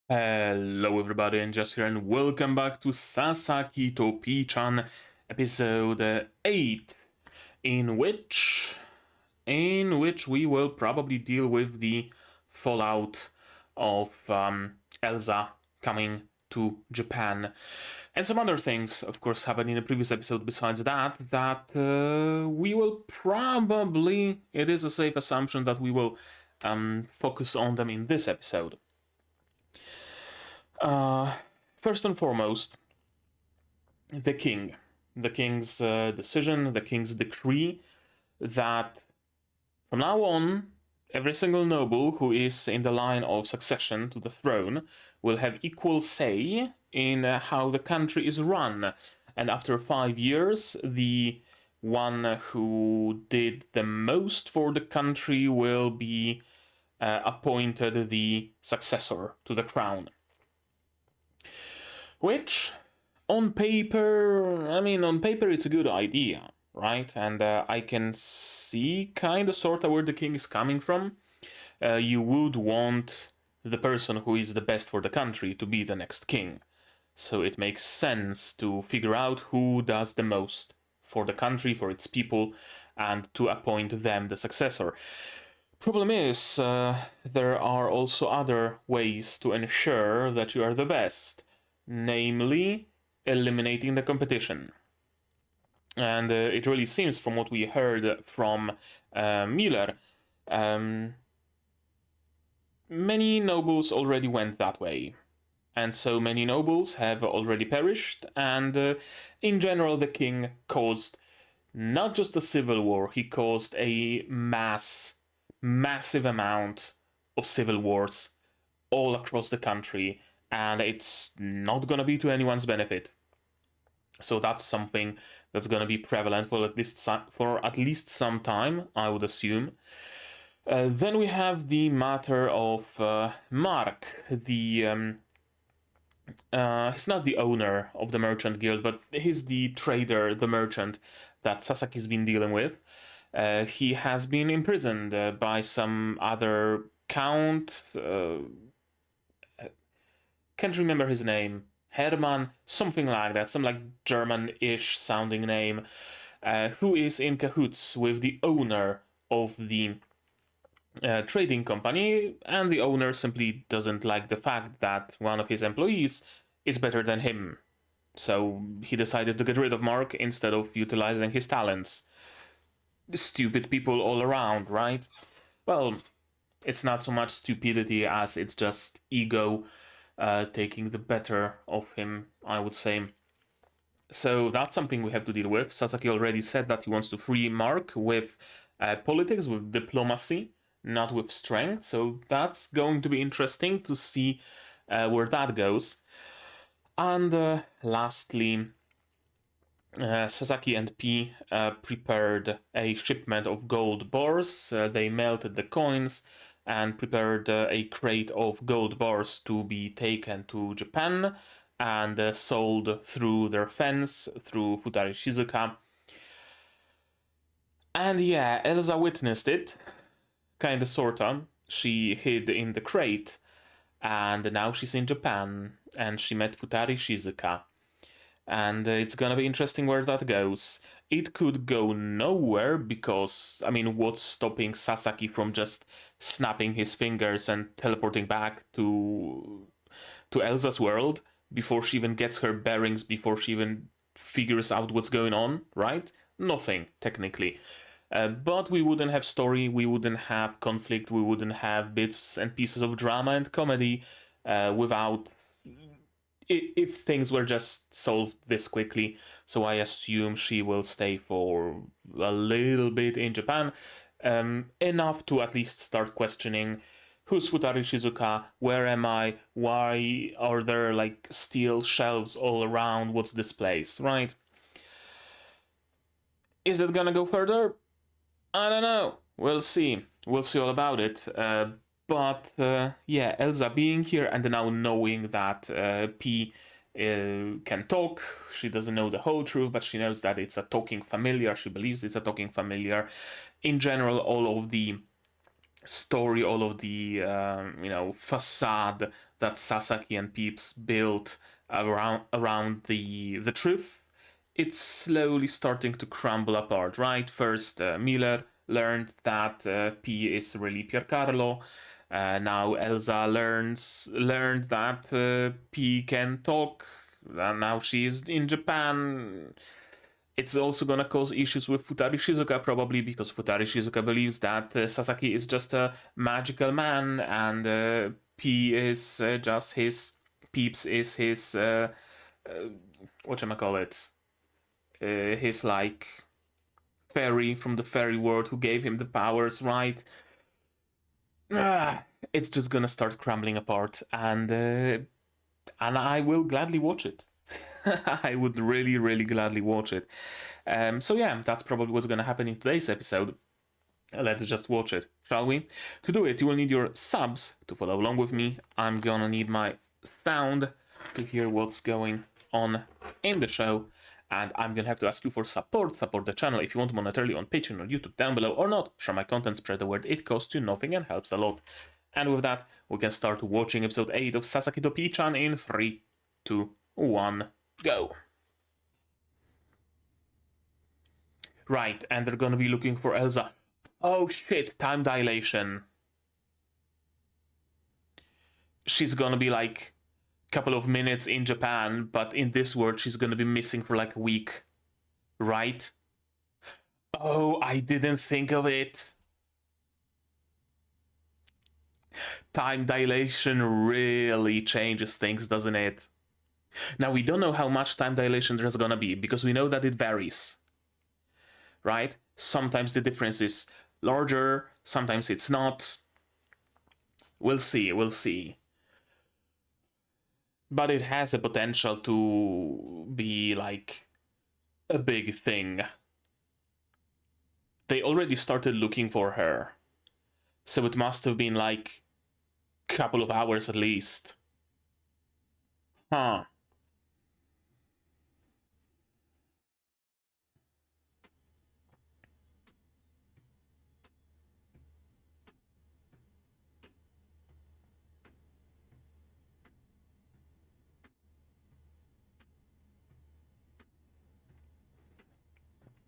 Hello everybody, and just here, and welcome back to Sasaki to Pii-chan, episode 8, in which we will probably deal with the fallout of Elsa coming to Japan, and some other things, of course, happened in the previous episode. Besides that, we will probably, it is a safe assumption that we will focus on them in this episode. First and foremost, the king. The king's decision, the king's decree that from now on, every single noble who is in the line of succession to the throne will have equal say in how the country is run. And after 5 years, the one who did the most for the country will be appointed the successor to the crown. Which, on paper, on paper it's a good idea, right? And I can see kind of sort of where the king is coming from. You would want the person who is the best for the country to be the next king. So it makes sense to figure out who does the most for the country, for its people, and to appoint them the successor. Problem is, there are also other ways to ensure that you are the best, namely eliminating the competition. And it really seems, from what we heard from Miller, many nobles already went that way. And so many nobles have already perished, and in general, the king caused not just a civil war, he caused a massive amount of civil wars all across the country, and it's not gonna be to anyone's benefit. So that's something that's gonna be prevalent for at least some time, I would assume. Then we have the matter of Mark, the he's not the owner of the merchant guild, but he's the trader, the merchant that Sasaki's been dealing with. He has been imprisoned by some other count. Can't remember his name. Herman, something like that, some like German-ish sounding name, who is in cahoots with the owner of the trading company, and the owner simply doesn't like the fact that one of his employees is better than him. So he decided to get rid of Mark instead of utilizing his talents. Stupid people all around, right? Well, it's not so much stupidity as it's just ego taking the better of him, I would say. So that's something we have to deal with. Sasaki already said that he wants to free Mark with politics, with diplomacy, not with strength. So that's going to be interesting to see where that goes. And lastly, Sasaki and P prepared a shipment of gold bars. They melted the coins and prepared a crate of gold bars to be taken to Japan and sold through their fence, through Futari Shizuka. And yeah, Elsa witnessed it, kinda sorta. She hid in the crate, and now she's in Japan, and she met Futari Shizuka. And it's gonna be interesting where that goes. It could go nowhere because, what's stopping Sasaki from just snapping his fingers and teleporting back to Elsa's world before she even gets her bearings, before she even figures out what's going on, right? Nothing, technically. But we wouldn't have story, we wouldn't have conflict, we wouldn't have bits and pieces of drama and comedy without if things were just solved this quickly. So I assume she will stay for a little bit in Japan, enough to at least start questioning who's Futari Shizuka, where am I, why are there like steel shelves all around, what's this place, right? Is it gonna go further? I don't know, we'll see all about it. But yeah, Elsa being here and now knowing that P can talk, she doesn't know the whole truth, but she knows that it's a talking familiar, she believes it's a talking familiar. In general, all of the story, all of the facade that Sasaki and Peeps built around the truth, it's slowly starting to crumble apart, right? First, Miller learned that P is really Piercarlo. Now Elsa learned that P can talk. Now she is in Japan. It's also gonna cause issues with Futari Shizuka, probably because Futari Shizuka believes that Sasaki is just a magical man and P is just his. Peeps is his. Whatchamacallit? His, like, fairy from the fairy world who gave him the powers, right? It's just gonna start crumbling apart, and I will gladly watch it. I would really, really gladly watch it. So yeah, that's probably what's gonna happen in today's episode. Let's just watch it, shall we? To do it, you will need your subs to follow along with me. I'm gonna need my sound to hear what's going on in the show. And I'm gonna have to ask you for support. Support the channel if you want monetarily on Patreon or YouTube down below, or not. Share my content, spread the word. It costs you nothing and helps a lot. And with that, we can start watching episode 8 of Sasaki to Pii-chan in 3, 2, 1, go. Right, and they're gonna be looking for Elsa. Oh shit, time dilation. She's gonna be like a couple of minutes in Japan, but in this world she's gonna be missing for like a week. Right? Oh, I didn't think of it. Time dilation really changes things, doesn't it? Now, we don't know how much time dilation there's gonna be, because we know that it varies. Right? Sometimes the difference is larger, sometimes it's not. We'll see, we'll see. But it has a potential to be like a big thing. They already started looking for her, so it must have been like a couple of hours at least. Huh.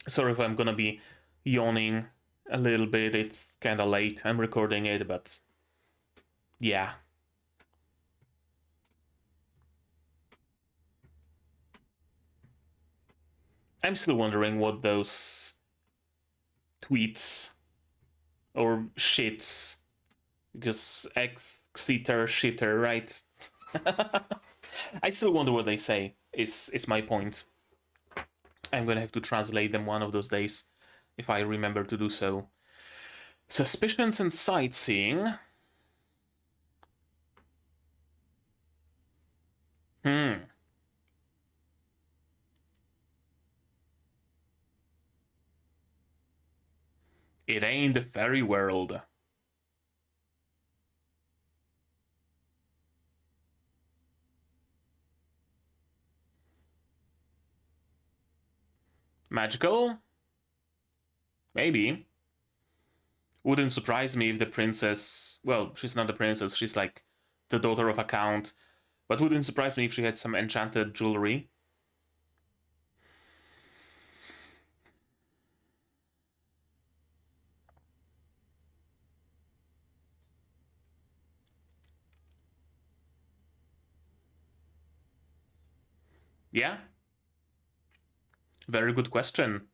Sorry if I'm gonna be yawning a little bit. It's kind of late. I'm recording it, but yeah. I'm still wondering what those tweets or shits, because X-Xeter shitter, right? I still wonder what they say, is my point. I'm gonna have to translate them one of those days, if I remember to do so. Suspicions and sightseeing. It ain't the fairy world. Magical? Maybe. Wouldn't surprise me if the princess... Well, she's not the princess, she's like the daughter of a count. But wouldn't surprise me if she had some enchanted jewelry. Yeah? Very good question.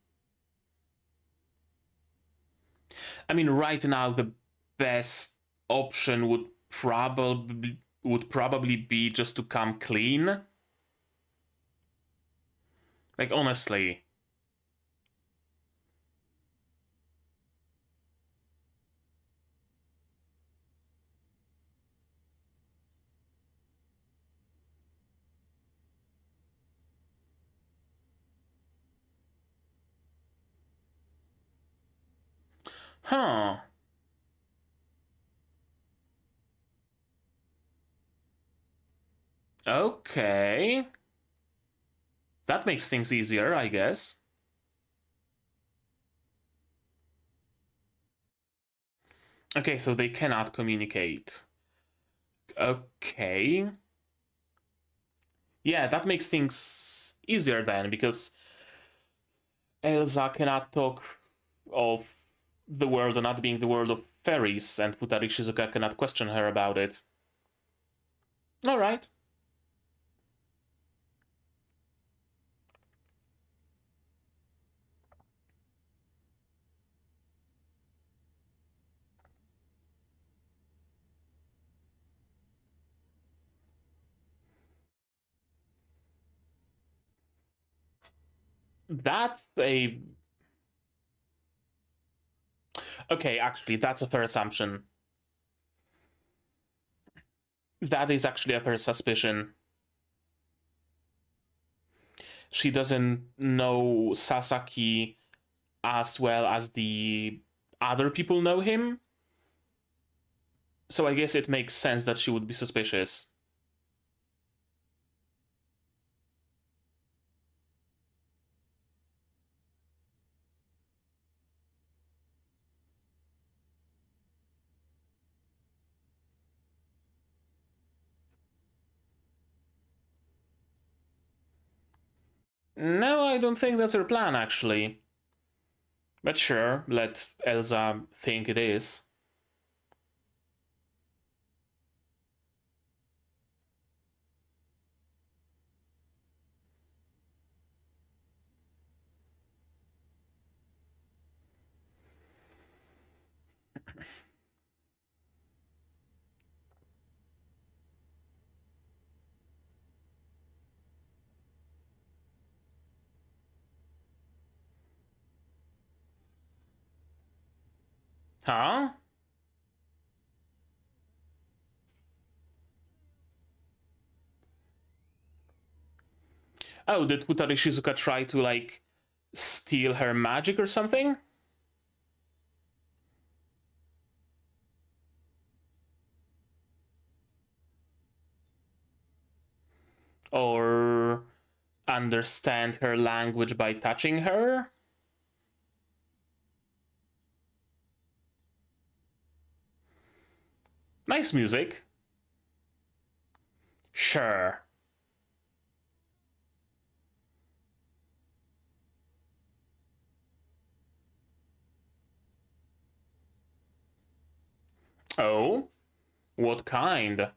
I mean, right now the best option would probably be just to come clean. Like, honestly. Huh. Okay. That makes things easier, I guess. Okay, so they cannot communicate. Okay. Yeah, that makes things easier then, because Elsa cannot talk of the world not being the world of fairies, and Futari Shizuka cannot question her about it. Alright. That's a... Okay, actually, that's a fair assumption. That is actually a fair suspicion. She doesn't know Sasaki as well as the other people know him. So I guess it makes sense that she would be suspicious. No, I don't think that's her plan, actually. But sure, let Elsa think it is. Huh? Oh, did Futari Shizuka try to, like, steal her magic or something? Or understand her language by touching her? Nice music. Sure. Oh? What kind?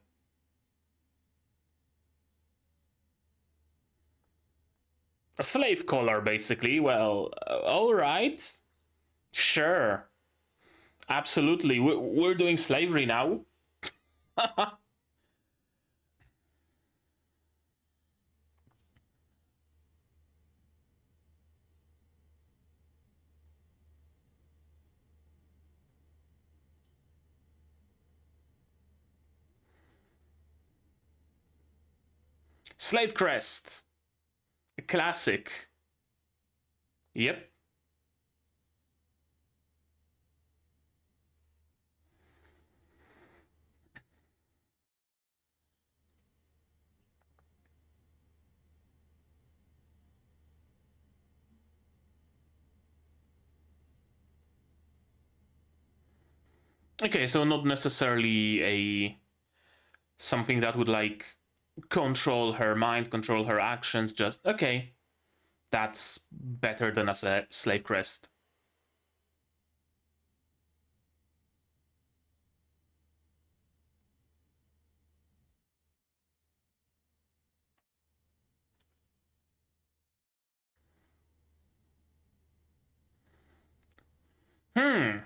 A slave collar, basically. Well, alright. Sure. Absolutely. We're doing slavery now. Slave crest. A classic. Yep. Okay, so not necessarily a something that would like control her mind, control her actions, just okay. That's better than a slave crest. Hmm.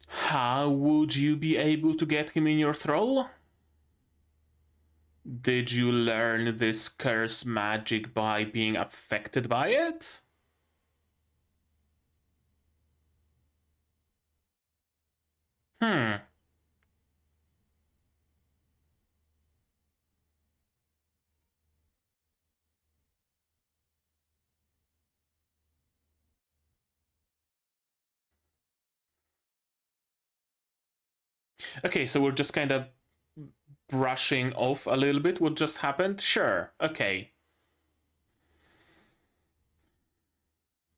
How would you be able to get him in your thrall? Did you learn this curse magic by being affected by it? Hmm. Okay, so we're just kind of brushing off a little bit what just happened. Sure, okay.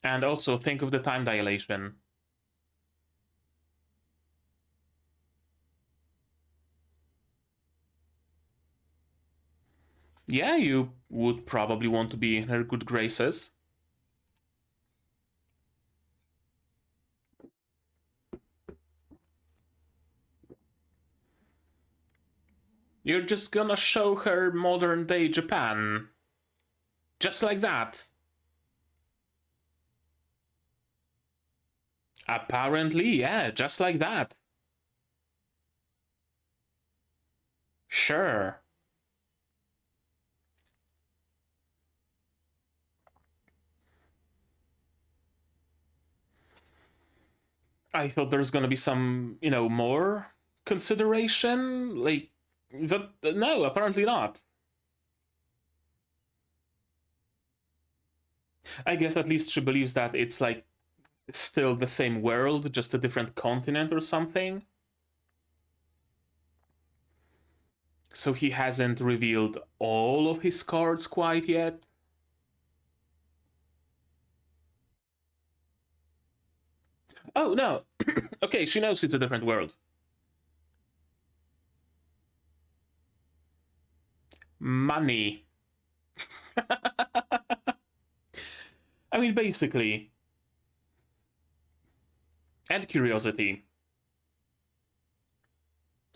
And also think of the time dilation. Yeah, you would probably want to be in her good graces. You're just gonna show her modern day Japan. Just like that. Apparently, yeah, just like that. Sure. I thought there's gonna be some, more consideration. Like, but no, apparently not. I guess at least she believes that it's like still the same world, just a different continent or something. So he hasn't revealed all of his cards quite yet. Oh, no. Okay, she knows it's a different world. Money. I mean, basically. And curiosity.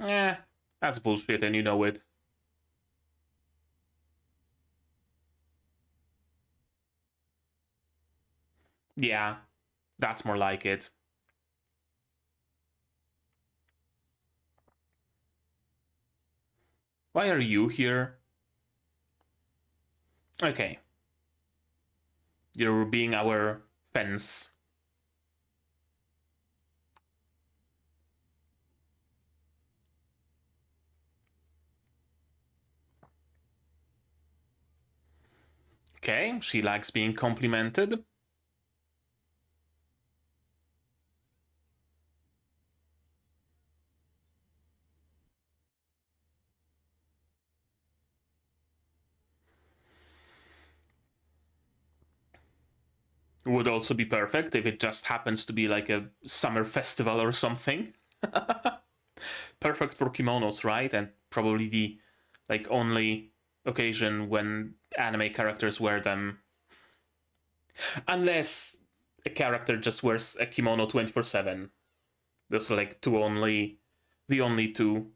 Eh, that's bullshit and you know it. Yeah, that's more like it. Why are you here? Okay. You're being our fence. Okay, she likes being complimented. Would also be perfect if it just happens to be like a summer festival or something. Perfect for kimonos, right? And probably the like only occasion when anime characters wear them. Unless a character just wears a kimono 24/7. Those are like the only two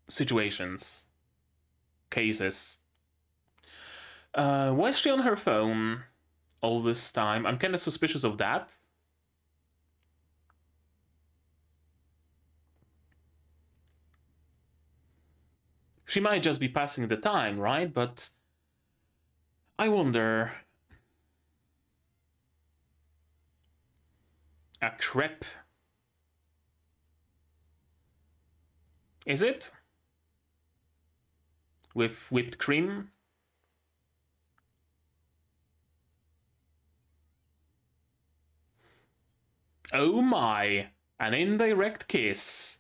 situations, cases. Why is she on her phone all this time? I'm kind of suspicious of that. She might just be passing the time, right? But I wonder. A crepe. Is it? With whipped cream? Oh my! An indirect kiss.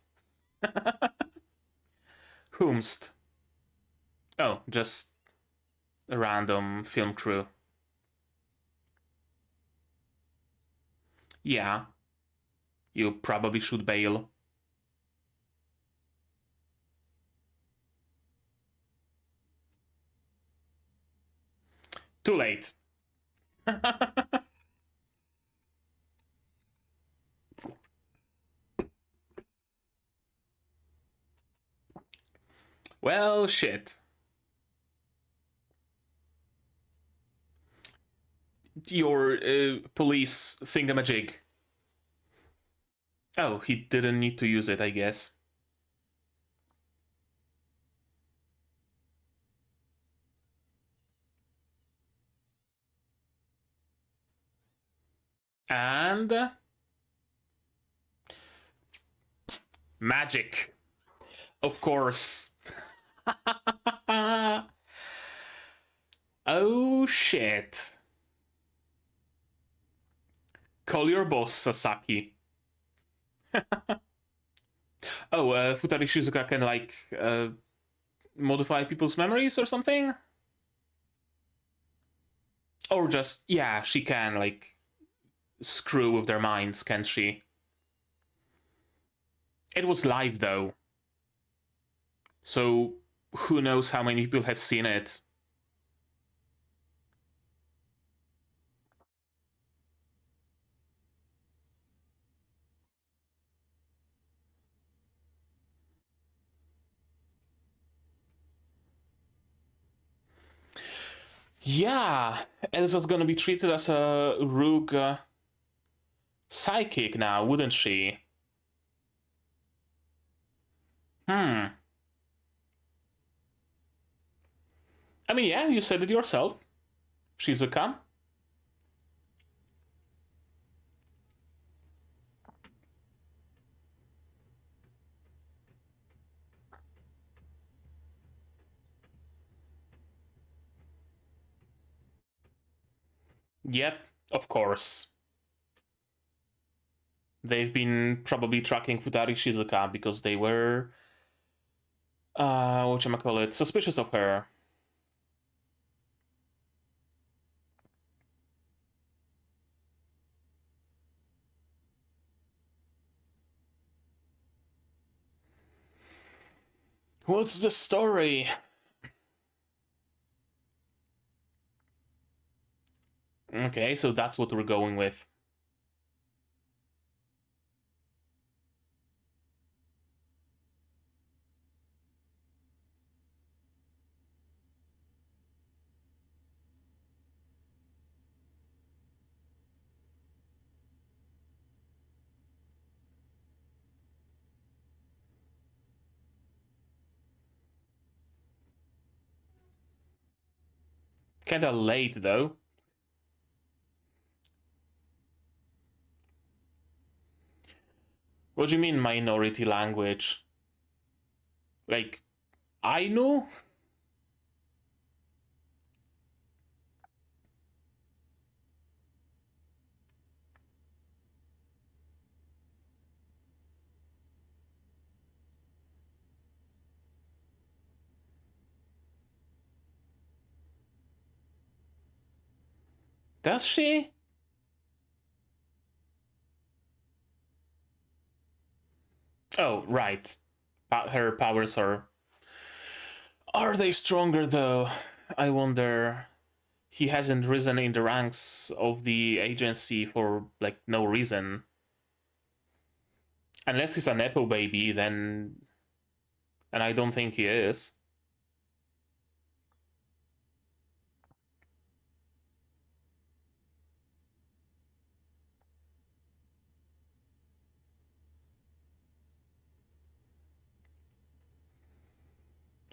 Whomst? Oh, just a random film crew. Yeah, you probably should bail. Too late. Well, shit. Your police thingamajig. Oh, he didn't need to use it, I guess. And magic. Of course. Oh shit. Call your boss, Sasaki. Oh, Futari Shizuka can, like, modify people's memories or something? Or just, yeah, she can, like, screw with their minds, can't she? It was live, though. So, who knows how many people have seen it? Yeah, Elsa's gonna be treated as a rogue psychic now, wouldn't she? Hmm. I mean, yeah, you said it yourself. Shizuka. Yep, of course. They've been probably tracking Futari Shizuka because they were, whatchamacallit, suspicious of her. What's the story? Okay, so that's what we're going with. Kinda late, though. What do you mean, minority language? Like, Ainu? Does she? Oh, right. Her powers are. Are they stronger, though? I wonder. He hasn't risen in the ranks of the agency for, like, no reason. Unless he's a Nepo baby, then. And I don't think he is.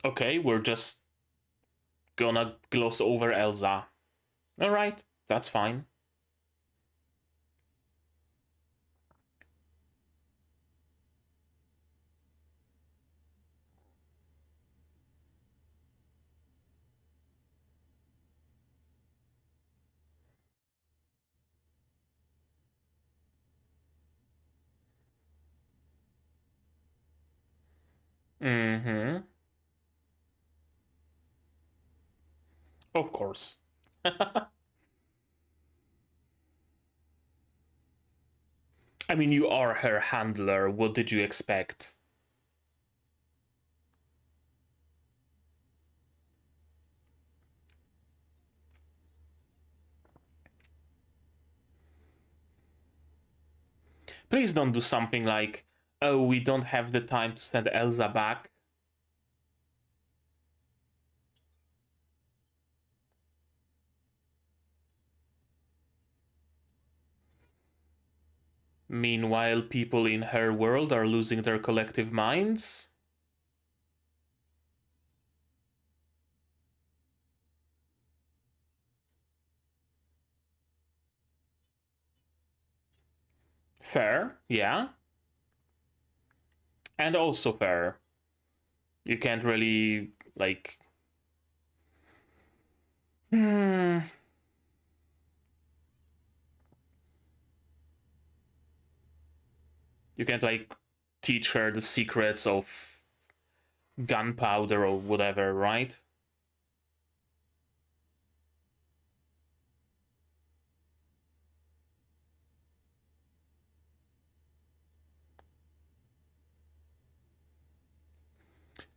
Okay, we're just gonna gloss over Elsa. Alright, that's fine. Mm-hmm. Of course. I mean, you are her handler. What did you expect? Please don't do something like, oh, we don't have the time to send Elsa back. Meanwhile, people in her world are losing their collective minds. Fair, yeah. And also fair. You can't really, like. Hmm. You can't, like, teach her the secrets of gunpowder or whatever, right?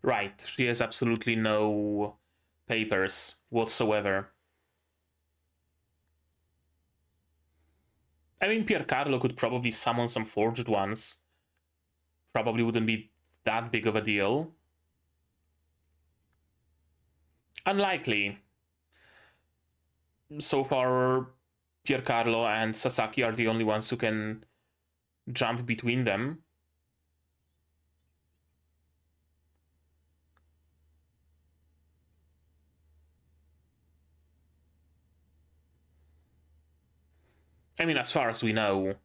Right, she has absolutely no papers whatsoever. I mean, Piercarlo could probably summon some forged ones. Probably wouldn't be that big of a deal. Unlikely. So far, Piercarlo and Sasaki are the only ones who can jump between them. I mean, as far as we know,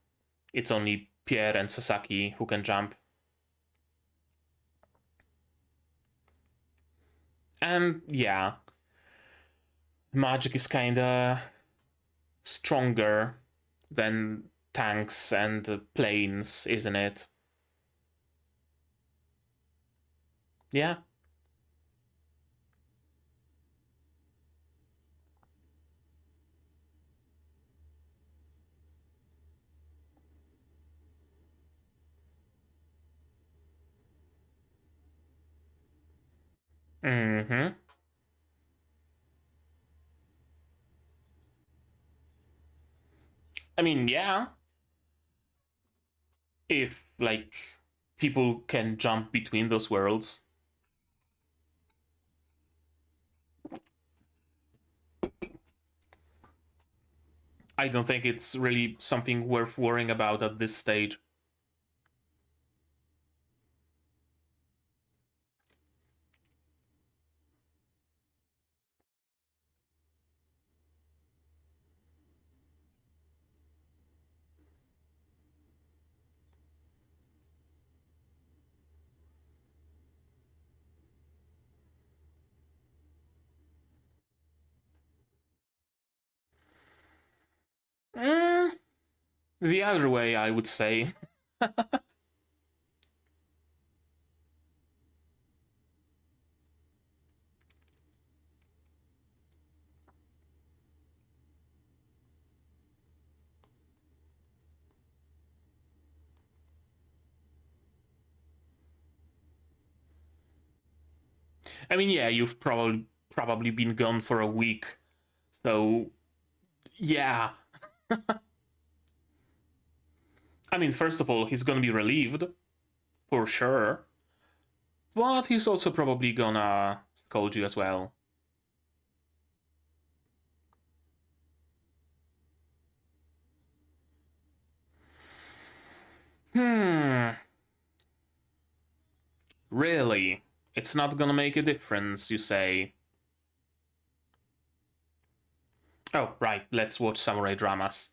it's only Pierre and Sasaki who can jump. And yeah, magic is kinda stronger than tanks and planes, isn't it? Yeah. Mm-hmm. I mean, yeah. If, like, people can jump between those worlds. I don't think it's really something worth worrying about at this stage. Mm, the other way, I would say. I mean, yeah, you've probably been gone for a week, so yeah. I mean, first of all, he's gonna be relieved for sure, but he's also probably gonna scold you as well. Hmm. Really? It's not gonna make a difference, you say? Oh, right, let's watch samurai dramas.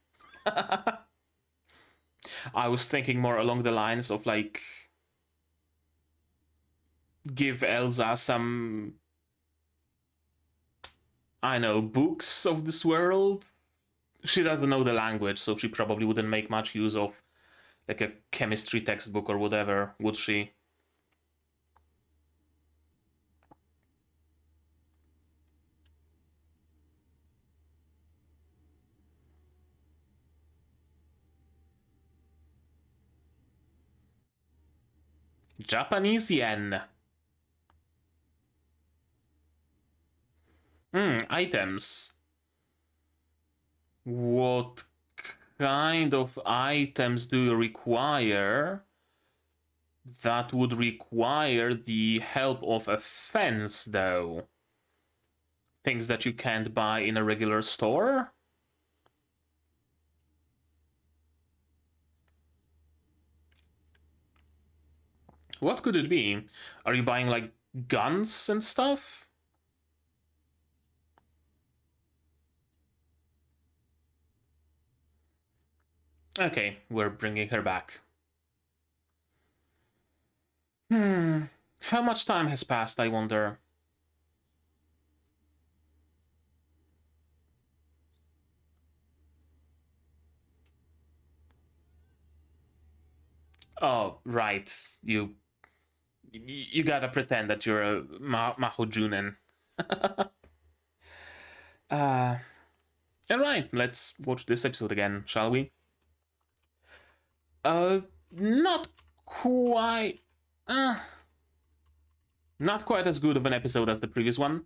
I was thinking more along the lines of, like, give Elsa some, I know, books of this world. She doesn't know the language, so she probably wouldn't make much use of, like, a chemistry textbook or whatever, would she? Japanese yen. Items. What kind of items do you require that would require the help of a fence, though? Things that you can't buy in a regular store? What could it be? Are you buying, like, guns and stuff? Okay, we're bringing her back. How much time has passed, I wonder? Oh, right. You gotta pretend that you're a Majo Junen. Alright, let's watch this episode again, shall we? Not quite... Uh, not quite as good of an episode as the previous one,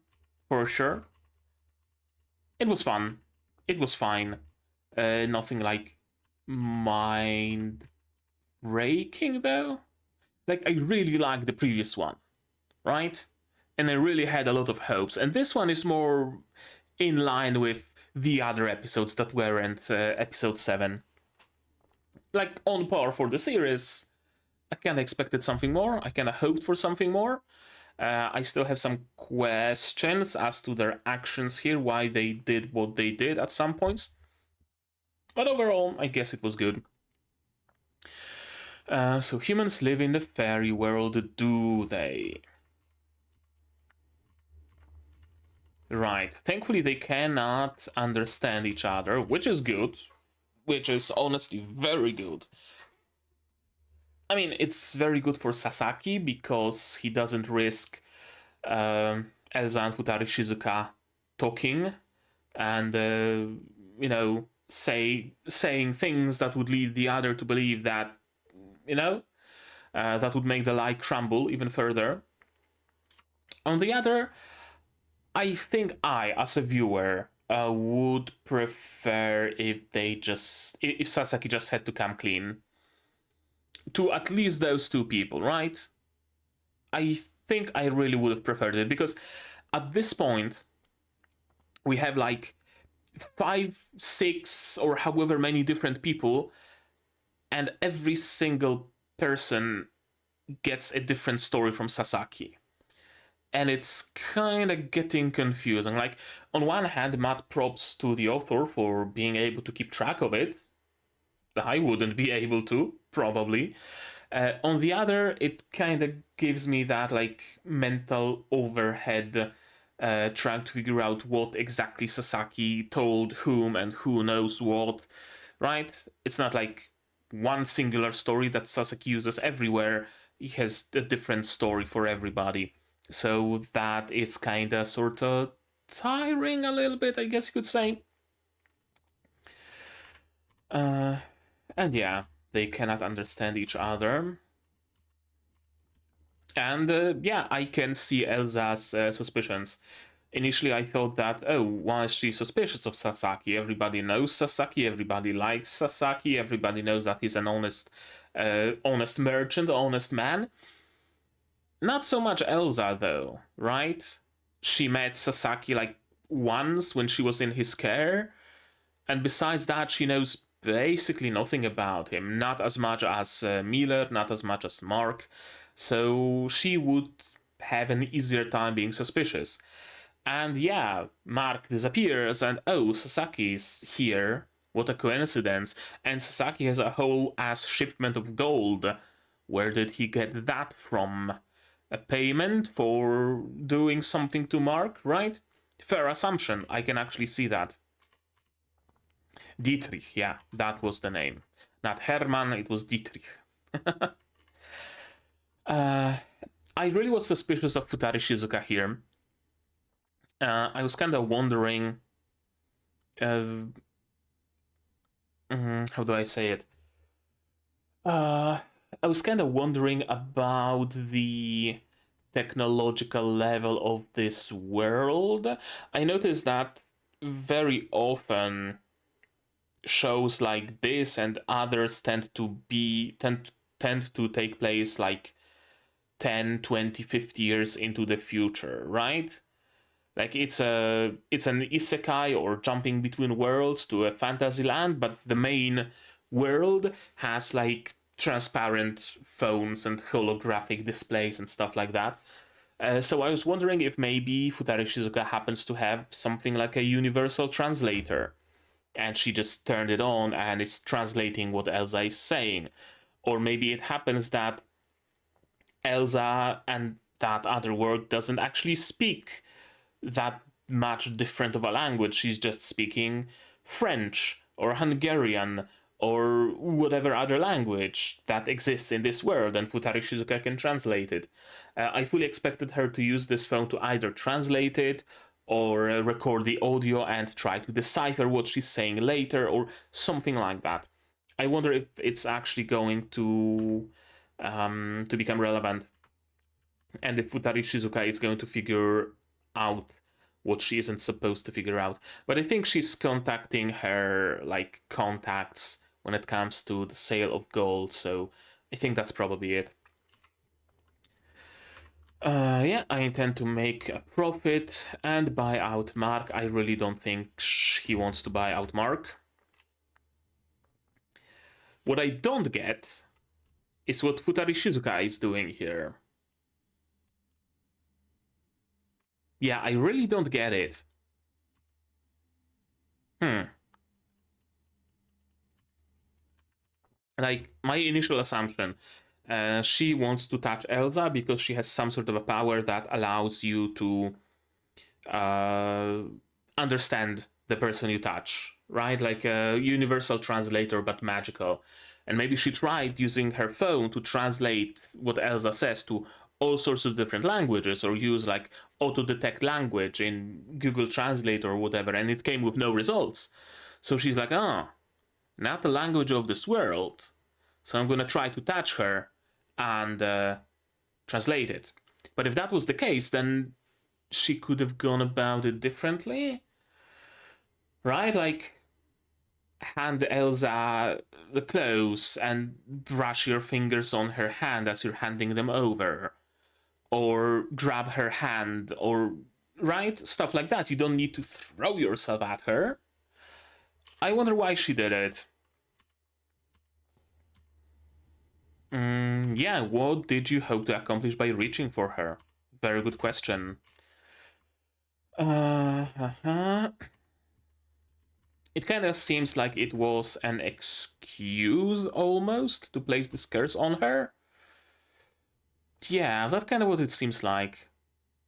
for sure. It was fun. It was fine. Nothing like mind-breaking, though. Like, I really liked the previous one, right? And I really had a lot of hopes. And this one is more in line with the other episodes that weren't episode 7. Like, on par for the series. I kinda expected something more. I kinda hoped for something more. I still have some questions as to their actions here, why they did what they did at some points. But overall, I guess it was good. So humans live in the fairy world, do they? Right. Thankfully, they cannot understand each other, which is good. Which is honestly very good. I mean, it's very good for Sasaki because he doesn't risk Elsa and Futari Shizuka talking and, saying things that would lead the other to believe that, that would make the lie crumble even further. On the other, I think I, as a viewer, would prefer if Sasaki just had to come clean to at least those two people, right? I think I really would have preferred it because at this point we have like 5, 6, or however many different people, and every single person gets a different story from Sasaki. And it's kind of getting confusing. Like, on one hand, mad props to the author for being able to keep track of it. I wouldn't be able to, probably. On the other, it kind of gives me that, like, mental overhead, trying to figure out what exactly Sasaki told whom and who knows what, right? It's not like one singular story that Sasaki uses everywhere. He has a different story for everybody. So that is kind of sort of tiring a little bit, I guess you could say. And yeah, they cannot understand each other. And yeah, I can see Elsa's suspicions. Initially, I thought that, oh, why is she suspicious of Sasaki? Everybody knows Sasaki, everybody likes Sasaki, everybody knows that he's an honest merchant, honest man. Not so much Elsa, though, right? She met Sasaki like once when she was in his care, and besides that, she knows basically nothing about him. Not as much as Miller, not as much as Mark. So she would have an easier time being suspicious. And yeah, Mark disappears, and oh, Sasaki's here. What a coincidence. And Sasaki has a whole ass shipment of gold. Where did he get that from? A payment for doing something to Mark, right? Fair assumption, I can actually see that. Dietrich, yeah, that was the name. Not Hermann, it was Dietrich. I really was suspicious of Futari Shizuka here. I was kind of wondering... how do I say it? I was kind of wondering about the technological level of this world. I noticed that very often shows like this and others tend to take place like 10, 20, 50 years into the future, right? Like it's an isekai or jumping between worlds to a fantasy land, but the main world has like transparent phones and holographic displays and stuff like that. So I was wondering if maybe Futari Shizuka happens to have something like a universal translator, and she just turned it on and is translating what Elsa is saying. Or maybe it happens that Elsa and that other world doesn't actually speak that much different of a language. She's just speaking French or Hungarian or whatever other language that exists in this world, and Futari Shizuka can translate it. I fully expected her to use this phone to either translate it or record the audio and try to decipher what she's saying later, or something like that. I wonder if it's actually going to become relevant, and if Futari Shizuka is going to figure out what she isn't supposed to figure out. But I think she's contacting her like contacts when it comes to the sale of gold, so I think that's probably it. Yeah, I intend to make a profit and buy out Mark. I really don't think he wants to buy out Mark. What I don't get is what Futari Shizuka is doing here. Yeah, I really don't get it. Like, my initial assumption, she wants to touch Elsa because she has some sort of a power that allows you to understand the person you touch, right? Like a universal translator, but magical. And maybe she tried using her phone to translate what Elsa says to all sorts of different languages, or use like auto-detect language in Google Translate or whatever, and it came with no results. So she's like, oh, not the language of this world. So I'm gonna try to touch her and translate it. But if that was the case, then she could have gone about it differently, right? Like, hand Elsa the clothes and brush your fingers on her hand as you're handing them over, or grab her hand, or right, stuff like that. You don't need to throw yourself at her. I wonder why she did it. Yeah, what did you hope to accomplish by reaching for her? Very good question. It kind of seems like it was an excuse, almost, to place this curse on her. Yeah, that's kind of what it seems like.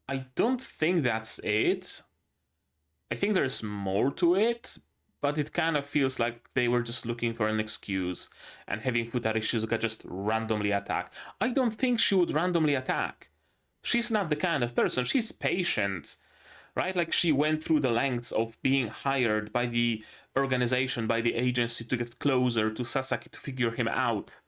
I don't think that's it. I think there's more to it, but it kind of feels like they were just looking for an excuse and having Futari Shizuka just randomly attack. I don't think she would randomly attack. She's not the kind of person. She's patient, right? Like, she went through the lengths of being hired by the organization, by the agency, to get closer to Sasaki to figure him out.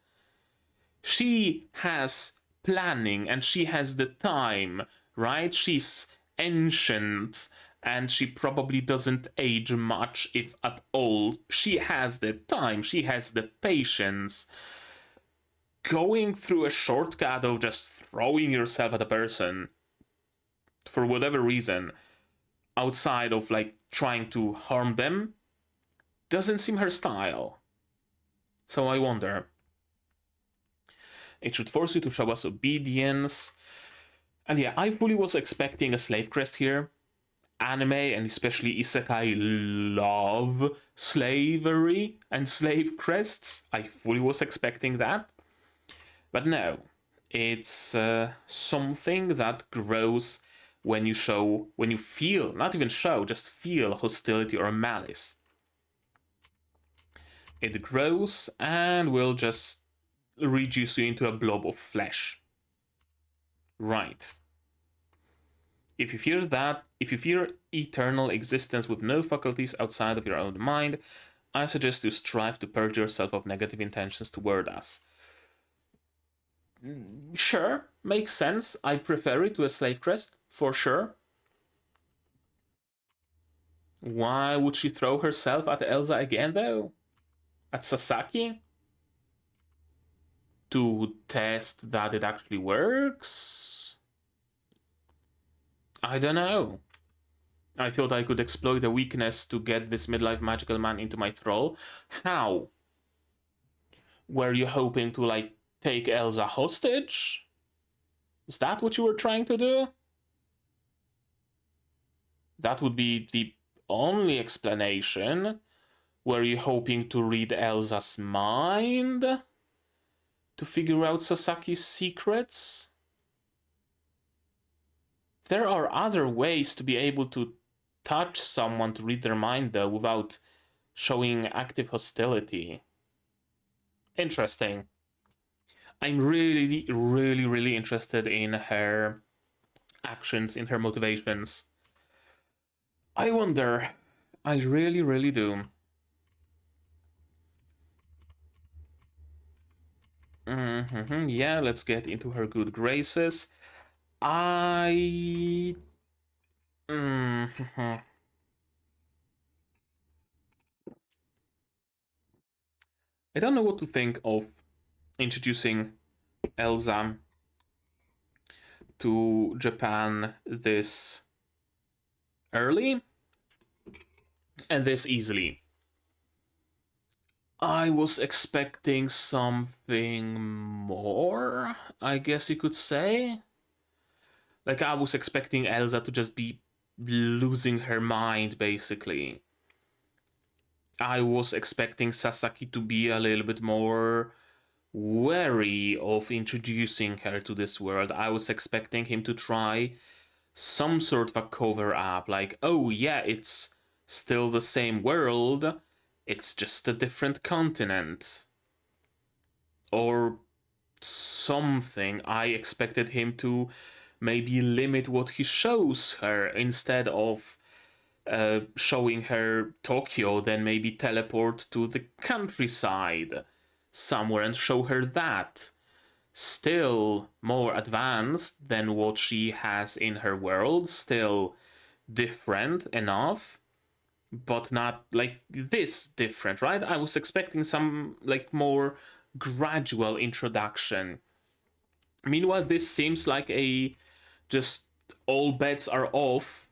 She has planning and she has the time, right? She's ancient and she probably doesn't age much, if at all. She has the time, she has the patience. Going through a shortcut of just throwing yourself at a person for whatever reason, outside of like trying to harm them, doesn't seem her style. So I wonder. It should force you to show us obedience. And yeah, I fully was expecting a slave crest here. Anime and especially isekai love slavery and slave crests. I fully was expecting that. But no, it's something that grows when you feel, not even show, just feel hostility or malice. It grows and will just reduce you into a blob of flesh. Right. If you fear eternal existence with no faculties outside of your own mind, I suggest you strive to purge yourself of negative intentions toward us. Sure, makes sense. I prefer it to a slave crest, for sure. Why would she throw herself at Elsa again, though? At Sasaki? To test that it actually works? I don't know. I thought I could exploit a weakness to get this midlife magical man into my thrall. How? Were you hoping to, like, take Elsa hostage? Is that what you were trying to do? That would be the only explanation. Were you hoping to read Elsa's mind? To figure out Sasaki's secrets? There are other ways to be able to touch someone to read their mind, though, without showing active hostility. Interesting. I'm really, really, really interested in her actions, in her motivations. I wonder. I really, really do. Yeah, let's get into her good graces. I. Mhm. I don't know what to think of introducing Elsa to Japan this early and this easily. I was expecting something more, I guess you could say. Like, I was expecting Elsa to just be losing her mind, basically. I was expecting Sasaki to be a little bit more wary of introducing her to this world. I was expecting him to try some sort of a cover up, like, oh yeah, it's still the same world, it's just a different continent. Or something. I expected him to maybe limit what he shows her instead of showing her Tokyo, then maybe teleport to the countryside somewhere and show her that. Still more advanced than what she has in her world, still different enough, but not like this different, right? I was expecting some like more gradual introduction. Meanwhile, this seems like a just all bets are off,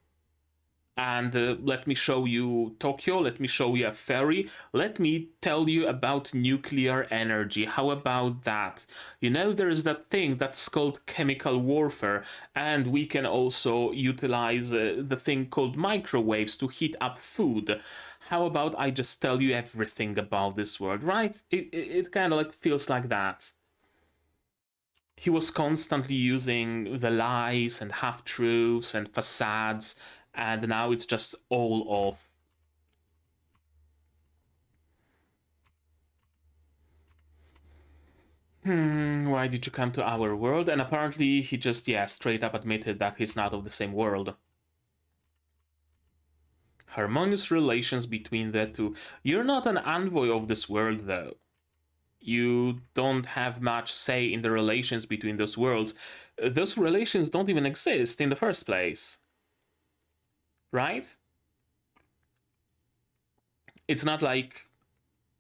and let me show you Tokyo, let me show you a ferry, let me tell you about nuclear energy. How about that? You know, there is that thing that's called chemical warfare, and we can also utilize the thing called microwaves to heat up food. How about I just tell you everything about this world, right? It kind of like feels like that. He was constantly using the lies and half truths and facades, and now it's just all off. Why did you come to our world? And apparently he just, yeah, straight up admitted that he's not of the same world. Harmonious relations between the two. You're not an envoy of this world, though. You don't have much say in the relations between those worlds. Those relations don't even exist in the first place. Right? It's not like,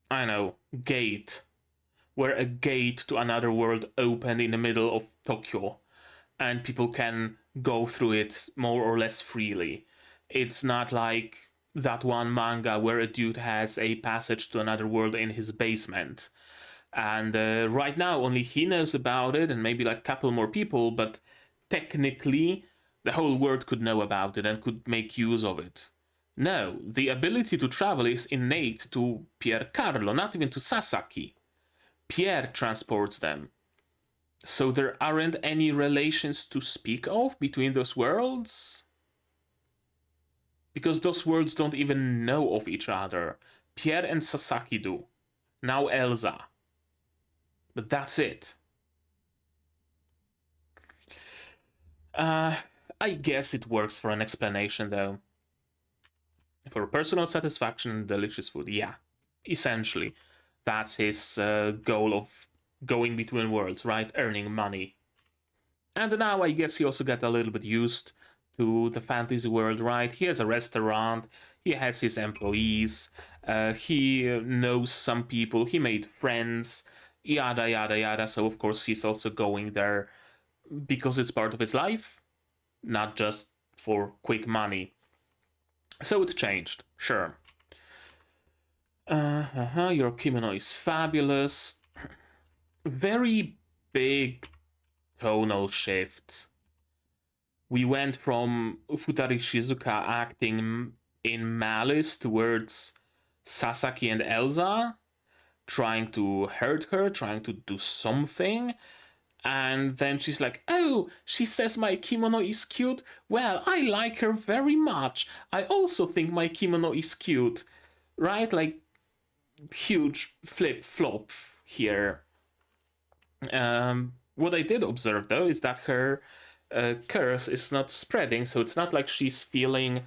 I don't know, Gate, where a gate to another world opened in the middle of Tokyo and people can go through it more or less freely. It's not like that one manga where a dude has a passage to another world in his basement. And right now, only he knows about it, and maybe like a couple more people, but technically, the whole world could know about it and could make use of it. No, the ability to travel is innate to Pier Carlo, not even to Sasaki. Pierre transports them. So there aren't any relations to speak of between those worlds? Because those worlds don't even know of each other. Pierre and Sasaki do. Now Elsa. But that's it. Uh, I guess it works for an explanation though. For personal satisfaction and delicious food, yeah. Essentially, that's his goal of going between worlds, right? Earning money. And now I guess he also got a little bit used to the fantasy world, right? He has a restaurant, he has his employees, he knows some people, he made friends, yada yada yada. So, of course, he's also going there because it's part of his life, not just for quick money. So it changed, sure. Your kimono is fabulous. Very big tonal shift. We went from Futari Shizuka acting in malice towards Sasaki and Elsa, trying to hurt her, trying to do something. And then she's like, oh, she says my kimono is cute. Well, I like her very much. I also think my kimono is cute. Right? Like, huge flip flop here. What I did observe, though, is that her curse is not spreading, so it's not like she's feeling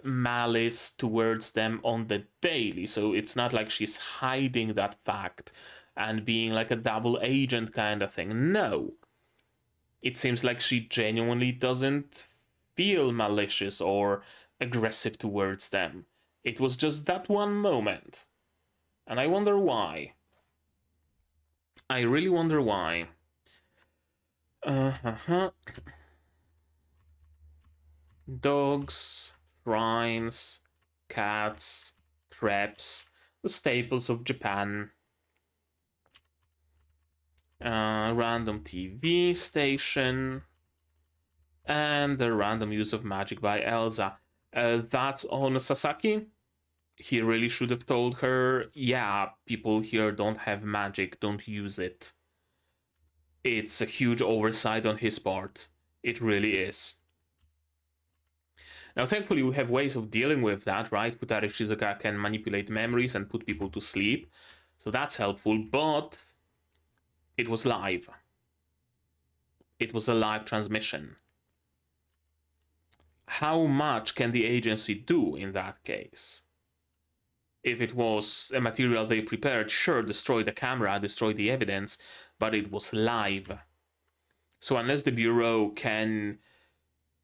malice towards them on the daily, so it's not like she's hiding that fact and being like a double agent kind of thing. No. It seems like she genuinely doesn't feel malicious or aggressive towards them. It was just that one moment. And I wonder why. I really wonder why. Dogs, shrines, cats, crepes, the staples of Japan. Random TV station. And the random use of magic by Elsa. That's on Sasaki. He really should have told her, yeah, people here don't have magic, don't use it. It's a huge oversight on his part. It really is. Now, thankfully, we have ways of dealing with that, right? Futari Shizuka can manipulate memories and put people to sleep. So that's helpful, but it was live. It was a live transmission. How much can the agency do in that case? If it was a material they prepared, sure, destroy the camera, destroy the evidence, but it was live. So unless the Bureau can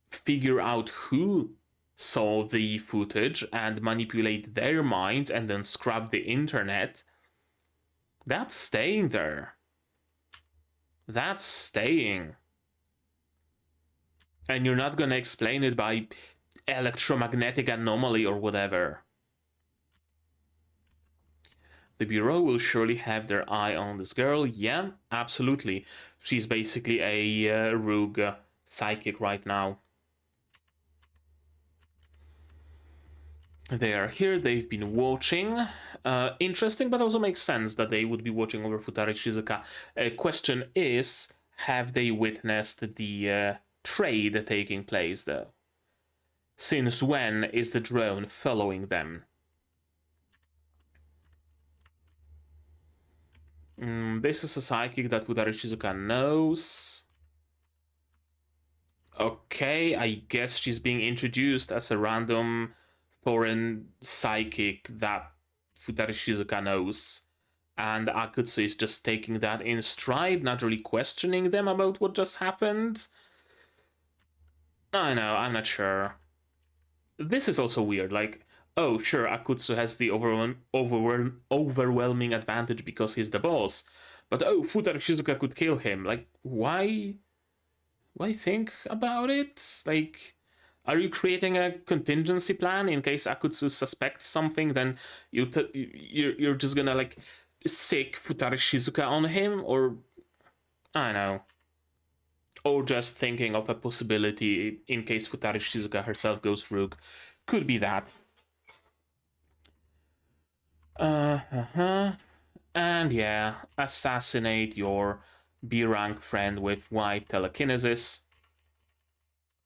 figure out who saw the footage and manipulate their minds and then scrub the internet, that's staying there. That's staying. And you're not gonna explain it by electromagnetic anomaly or whatever. The Bureau will surely have their eye on this girl. Yeah, absolutely. She's basically a Rouge psychic right now. They are here, they've been watching. Interesting, but also makes sense that they would be watching over Futari Shizuka. Question is, have they witnessed the trade taking place, though? Since when is the drone following them? This is a psychic that Futari Shizuka knows. Okay, I guess she's being introduced as a random foreign psychic that Futari Shizuka knows. And Akutsu is just taking that in stride, not really questioning them about what just happened. I know, I'm not sure. This is also weird, like, oh, sure, Akutsu has the overwhelming advantage because he's the boss. But oh, Futari Shizuka could kill him. Like, why? Why think about it? Like, are you creating a contingency plan in case Akutsu suspects something? Then you're just gonna like sick Futari Shizuka on him, or I don't know, or just thinking of a possibility in case Futari Shizuka herself goes rogue. Could be that. And yeah, assassinate your B-rank friend with white telekinesis.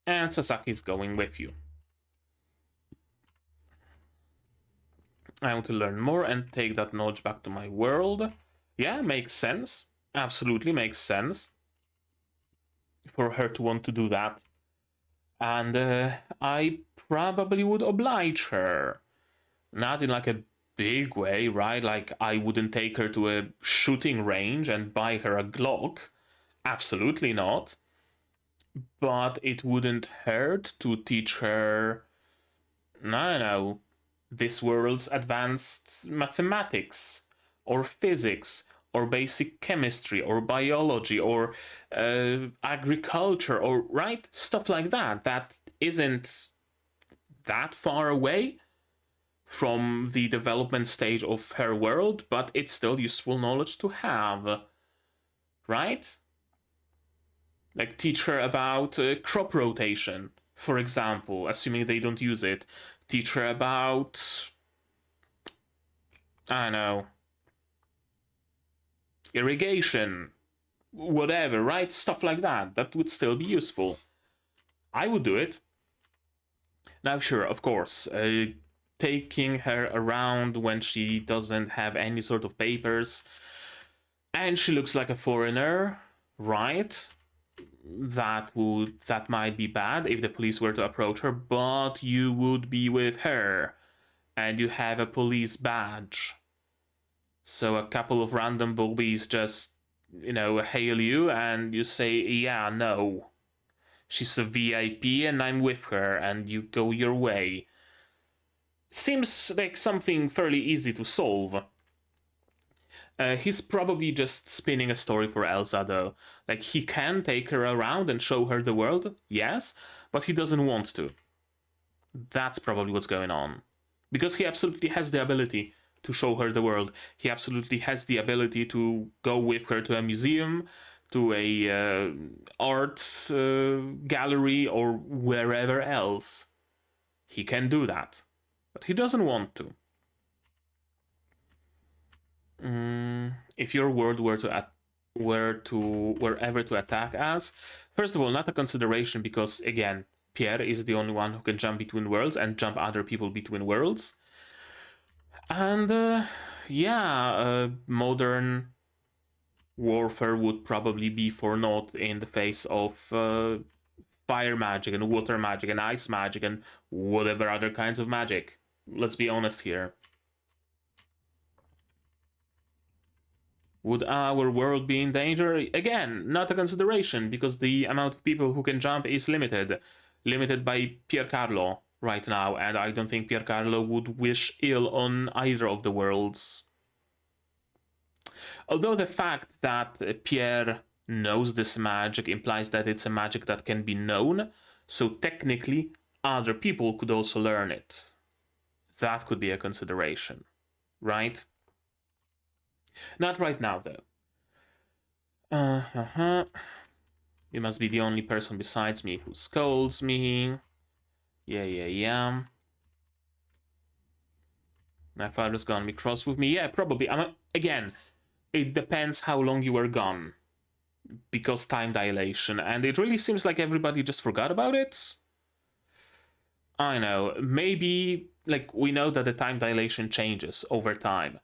And Sasaki's going with you. I want to learn more and take that knowledge back to my world. Yeah, makes sense. Absolutely makes sense for her to want to do that. And I probably would oblige her. Not in like a big way, right? Like, I wouldn't take her to a shooting range and buy her a Glock. Absolutely not. But it wouldn't hurt to teach her, I don't know, this world's advanced mathematics, or physics, or basic chemistry, or biology, or agriculture, or, right? Stuff like that. That isn't that far away from the development stage of her world, but it's still useful knowledge to have, right? Like, teach her about crop rotation, for example, assuming they don't use it. Teach her about, I don't know, irrigation, whatever, right? Stuff like that. That would still be useful. I would do it. Now, sure, of course, taking her around when she doesn't have any sort of papers, And she looks like a foreigner, right? That might be bad if the police were to approach her, but you would be with her, and you have a police badge. So a couple of random bulbies just, hail you, and you say, yeah, no. She's a VIP, and I'm with her, and you go your way. Seems like something fairly easy to solve. He's probably just spinning a story for Elsa, though. Like, he can take her around and show her the world, yes, but he doesn't want to. That's probably what's going on. Because he absolutely has the ability to show her the world. He absolutely has the ability to go with her to a museum, to a art gallery, or wherever else. He can do that. But he doesn't want to. If your world were ever to attack us, first of all, not a consideration, because again, Pierre is the only one who can jump between worlds and jump other people between worlds. And modern warfare would probably be for naught in the face of fire magic and water magic and ice magic and whatever other kinds of magic. Let's be honest here. Would our world be in danger? Again, not a consideration, because the amount of people who can jump is limited. Limited by Piercarlo right now, and I don't think Piercarlo would wish ill on either of the worlds. Although the fact that Pierre knows this magic implies that it's a magic that can be known, so technically other people could also learn it. That could be a consideration, right? Not right now, though. You must be the only person besides me who scolds me. Yeah. My father's gonna be cross with me. Yeah, probably. Again, it depends how long you were gone. Because time dilation. And it really seems like everybody just forgot about it. I know. Maybe, like, we know that the time dilation changes over time.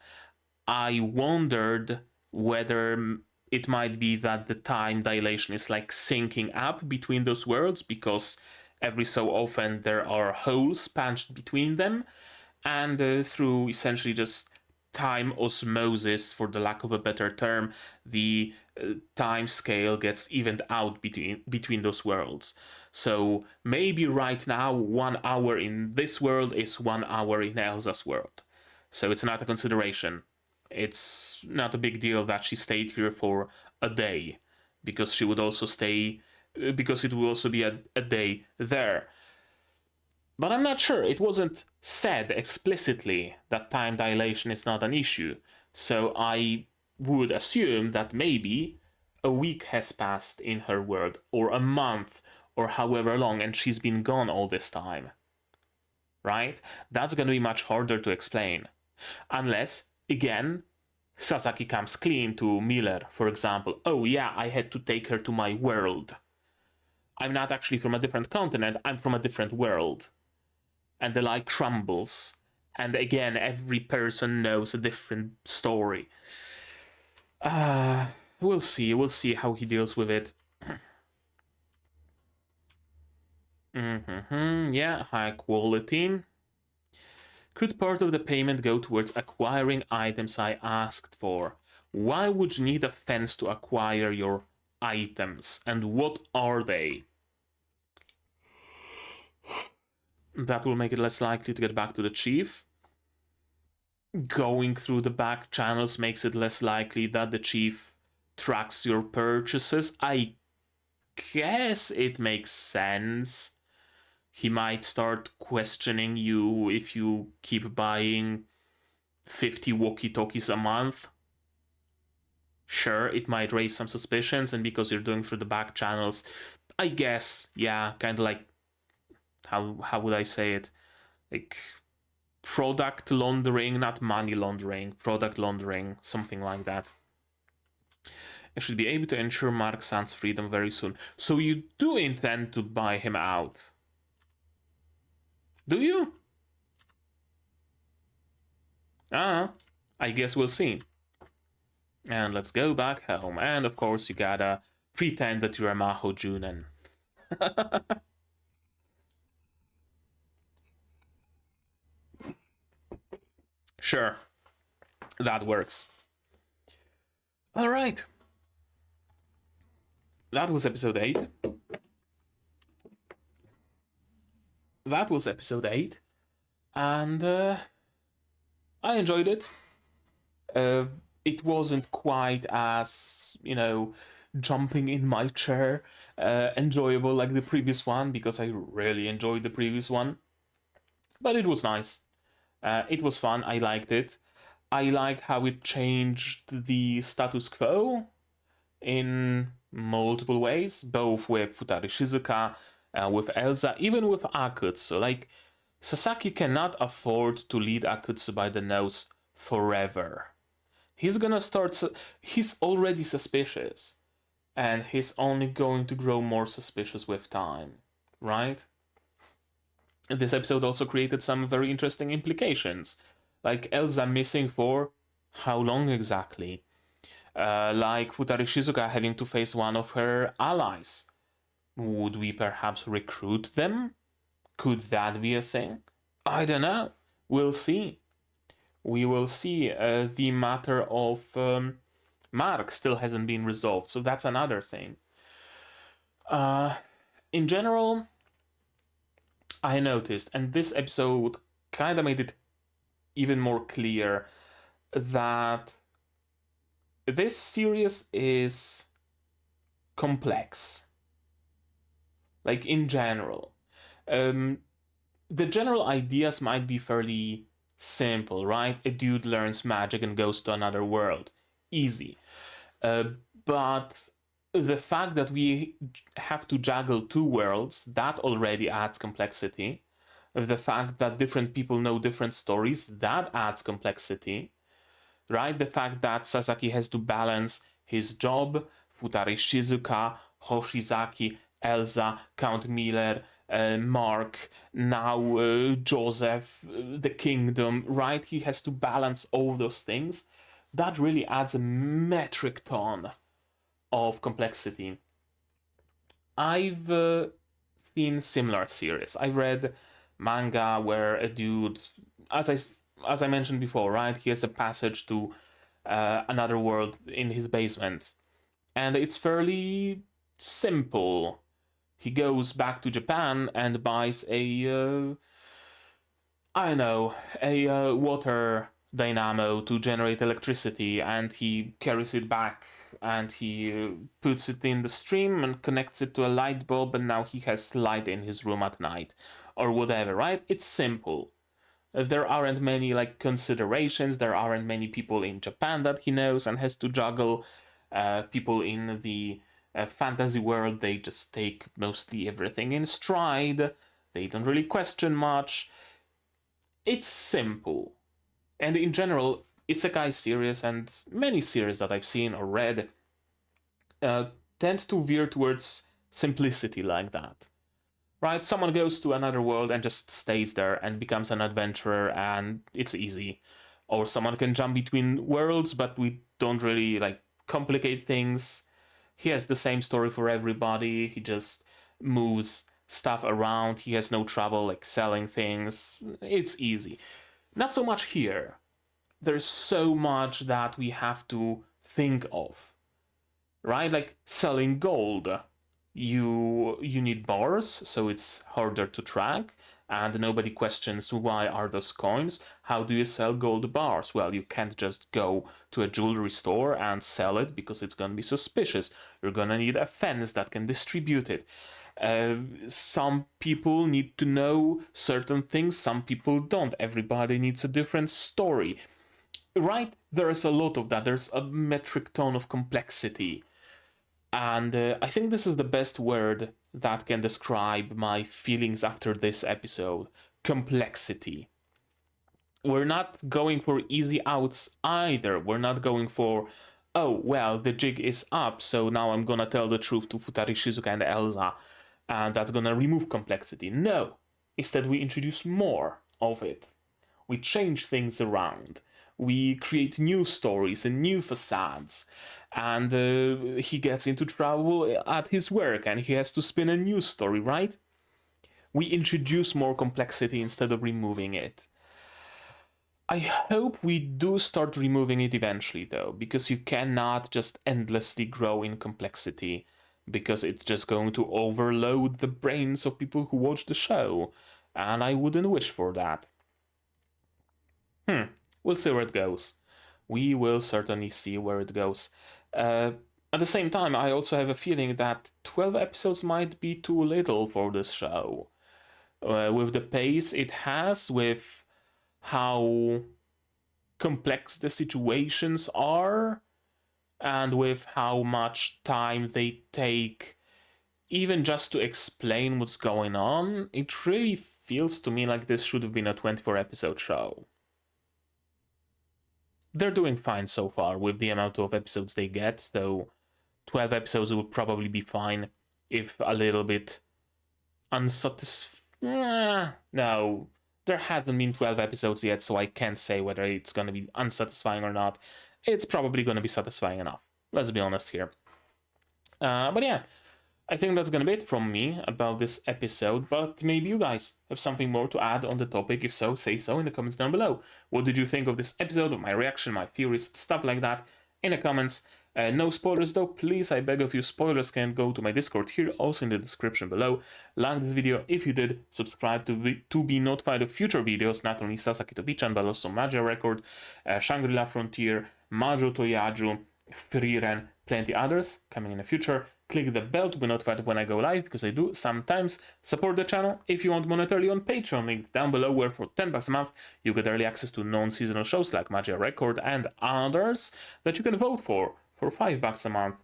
I wondered whether it might be that the time dilation is like syncing up between those worlds, because every so often there are holes punched between them, and through essentially just time osmosis, for the lack of a better term, the time scale gets evened out between those worlds. So maybe right now 1 hour in this world is 1 hour in Elsa's world. So it's not a consideration. It's not a big deal that she stayed here for a day, because she would also stay, because it will also be a day there. But I'm not sure. It wasn't said explicitly that time dilation is not an issue. So I would assume that maybe a week has passed in her world, or a month, or however long, and she's been gone all this time. Right? That's going to be much harder to explain. Unless, again, Sasaki comes clean to Miller, for example. Oh yeah, I had to take her to my world. I'm not actually from a different continent, I'm from a different world. And the lie crumbles. And again, every person knows a different story. We'll see how he deals with it. Yeah, high quality. Could part of the payment go towards acquiring items I asked for? Why would you need a fence to acquire your items? And what are they? That will make it less likely to get back to the chief. Going through the back channels makes it less likely that the chief tracks your purchases. I guess it makes sense. He might start questioning you if you keep buying 50 walkie-talkies a month. Sure, it might raise some suspicions, and because you're doing through the back channels, I guess, yeah, kind of like, how would I say it? Like, product laundering, not money laundering, product laundering, something like that. I should be able to ensure Mark Sand's freedom very soon. So you do intend to buy him out? Do you? I guess we'll see. And let's go back home. And of course, you gotta pretend that you're a Majo Junen. Sure, that works. All right. That was episode 8. And I enjoyed it. It wasn't quite as, jumping in my chair enjoyable like the previous one, because I really enjoyed the previous one. But it was nice. It was fun. I liked it. I liked how it changed the status quo in multiple ways, both with Futari Shizuka, with Elsa, even with Akutsu. Like, Sasaki cannot afford to lead Akutsu by the nose forever. He's gonna start. He's already suspicious, and he's only going to grow more suspicious with time, right? This episode also created some very interesting implications, like Elsa missing for how long exactly? Like Futari Shizuka having to face one of her allies. Would we perhaps recruit them? Could that be a thing? I don't know. We'll see. We will see. The matter of Mark still hasn't been resolved, so that's another thing. In general, I noticed, and this episode kind of made it even more clear, that this series is complex. Like, in general. The general ideas might be fairly simple, right? A dude learns magic and goes to another world. Easy. But the fact that we have to juggle two worlds, that already adds complexity. The fact that different people know different stories, that adds complexity. Right? The fact that Sasaki has to balance his job, Futari Shizuka, Hoshizaki, Elsa, Count Miller, Mark, now Joseph, the kingdom, right? He has to balance all those things. That really adds a metric ton of complexity. I've seen similar series. I read manga where a dude, as I mentioned before, right? He has a passage to another world in his basement, and it's fairly simple. He goes back to Japan and buys I don't know, a water dynamo to generate electricity, and he carries it back and he puts it in the stream and connects it to a light bulb, and now he has light in his room at night or whatever, right? It's simple. There aren't many like considerations, there aren't many people in Japan that he knows and has to juggle. People in the fantasy world, they just take mostly everything in stride, they don't really question much. It's simple. And in general, isekai series and many series that I've seen or read tend to veer towards simplicity like that. Right? Someone goes to another world and just stays there and becomes an adventurer, and it's easy. Or someone can jump between worlds, but we don't really like complicate things. He has the same story for everybody. He just moves stuff around. He has no trouble like selling things. It's easy. Not so much here. There's so much that we have to think of, right? Like selling gold. You need bars, so it's harder to track, and nobody questions why are those coins. How do you sell gold bars? Well, you can't just go to a jewelry store and sell it because it's gonna be suspicious. You're gonna need a fence that can distribute it. Some people need to know certain things, some people don't. Everybody needs a different story, right? There's a lot of that. There's a metric ton of complexity. And I think this is the best word that can describe my feelings after this episode: complexity. We're not going for easy outs either. We're not going for, oh, well, the jig is up, so now I'm gonna tell the truth to Futari Shizuka and Elsa, and that's gonna remove complexity. No. Instead, we introduce more of it. We change things around. we create new stories and new facades, and he gets into trouble at his work and he has to spin a new story, right? We introduce more complexity instead of removing it. I hope we do start removing it eventually, though, because you cannot just endlessly grow in complexity, because it's just going to overload the brains of people who watch the show, and I wouldn't wish for that. We'll see where it goes. We will certainly see where it goes. At the same time, I also have a feeling that 12 episodes might be too little for this show. With the pace it has, with how complex the situations are, and with how much time they take even just to explain what's going on, it really feels to me like this should have been a 24 episode show. They're doing fine so far with the amount of episodes they get, so 12 episodes would probably be fine, if a little bit unsatisfying. No, there hasn't been 12 episodes yet, so I can't say whether it's going to be unsatisfying or not. It's probably going to be satisfying enough. Let's be honest here. But yeah, I think that's going to be it from me about this episode, but maybe you guys have something more to add on the topic. If so, say so in the comments down below. What did you think of this episode, of my reaction, my theories, stuff like that in the comments. No spoilers though, please, I beg of you, spoilers can go to my Discord here, also in the description below. Like this video if you did, subscribe to be notified of future videos, not only Sasaki to Peeps, but also Majo Record, Shangri-La Frontier, Majo to Yajuu, Frieren, plenty others coming in the future. Click the bell to be notified when I go live, because I do sometimes support the channel. If you want monetarily on Patreon, link down below, where for $10 a month you get early access to non-seasonal shows like Majo Record and others that you can vote for $5 a month.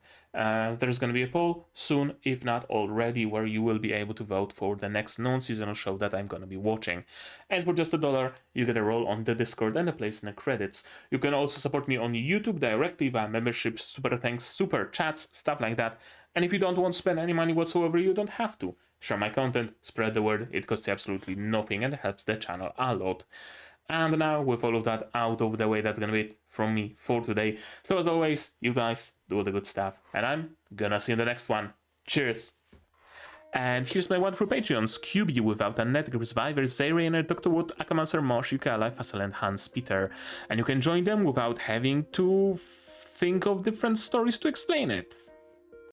There's going to be a poll soon, if not already, where you will be able to vote for the next non-seasonal show that I'm going to be watching. And for just $1, you get a role on the Discord and a place in the credits. You can also support me on YouTube directly via memberships, super thanks, super chats, stuff like that. And if you don't want to spend any money whatsoever, you don't have to. Share my content, spread the word, it costs you absolutely nothing and helps the channel a lot. And now, with all of that out of the way, that's gonna be it from me for today. So as always, you guys do all the good stuff, and I'm gonna see you in the next one. Cheers! And here's my wonderful Patreons: QB without a net, Survivor, Zarian, Dr. Wood, Akamancer, Mosh, Yuka, Life Hustle, and Hans Peter. And you can join them without having to think of different stories to explain it.